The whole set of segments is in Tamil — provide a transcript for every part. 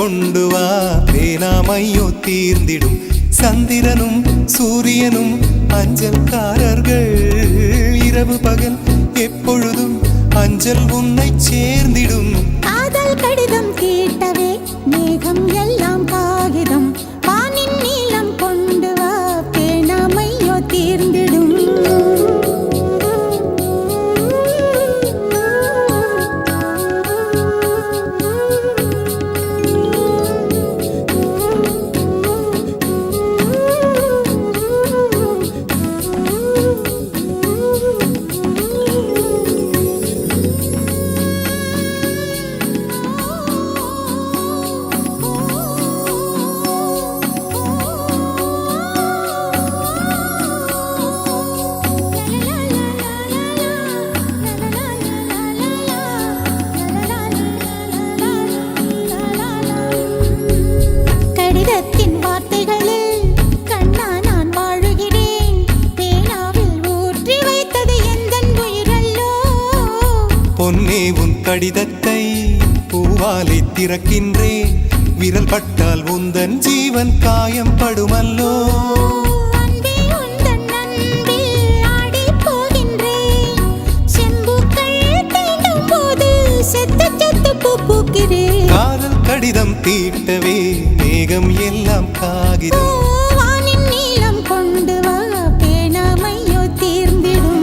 கொண்டு வா பேனாமையோ தீர்ந்திடும் சந்திரனும் சூரியனும் அஞ்சல்காரர்கள் இரவு பகல் எப்பொழுதும் அஞ்சல் உன்னை சேர்ந்திடும் காதல் கடிதம் கேட்டவே மேகம் எல்லாம் காகிதம் வானின் நீளம் கொண்டு வா பேனாமையோ தீர்ந்திடும் கடிதத்தின் வார்த்தைகளில் கண்ணா நான் வாழுகிறேன் பேனாவில் ஊற்றி வைத்தது எந்தன் உயிரல்லோ பொன்னே உன் கடிதத்தை பூவாலை திறக்கின்றேன் விரல் பட்டால் உந்தன் ஜீவன் காயம் படுமல்லோ அன்பே உந்தன் அன்பில் ஆடிப் போகின்றேன் செம்புக்கள் தீண்டும் போது செத்து செத்து பூக்கிறேன் காதல் கடிதம் தீட்டவே மேகம் எல்லாம் காகிதம் வானின் நீளம் கொண்டு வா பேனாமையோ தீர்ந்திடும்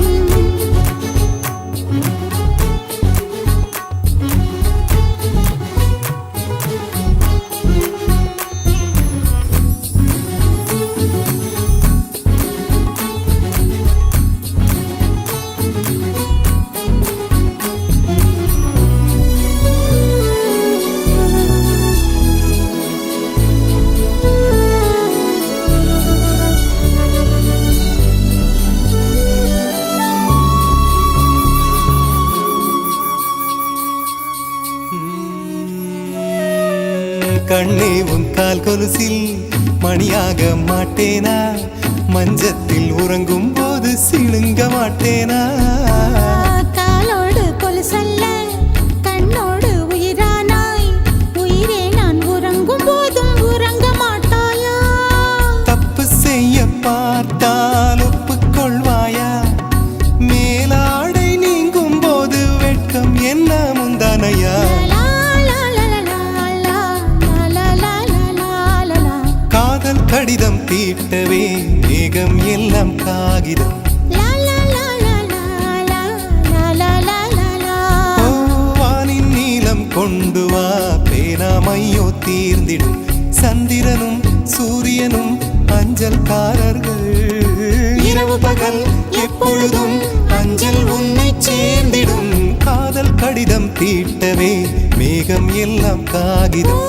கண்ணே உன் கால் கொலுசில் மணியாக மாட்டேனா மஞ்சத்தில் உறங்கும் போது சிணுங்க மாட்டேனா காலோடு கொலுசல்ல கண்ணோடு உயிரானாய் உயிரே நான் உறங்கும் போதும் உறங்க மாட்டாயா தப்பு செய்ய பார்த்தால் ஒப்புக்கொள்வாயா மேலாடை நீங்கும் போது வெட்கம் என்ன முந்தானையா காதல் கடிதம் தீட்டவே மேகம் எல்லாம் காகிதம் வானின் நீளம் கொண்டு வா பேனாமையோ தீர்ந்திடும் சந்திரனும் சூரியனும் அஞ்சல்காரர்கள் இரவு பகல் எப்பொழுதும் அஞ்சல் உன்னை சேர்ந்திடும் காதல் கடிதம் தீட்டவே மேகம் எல்லாம் காகிதம்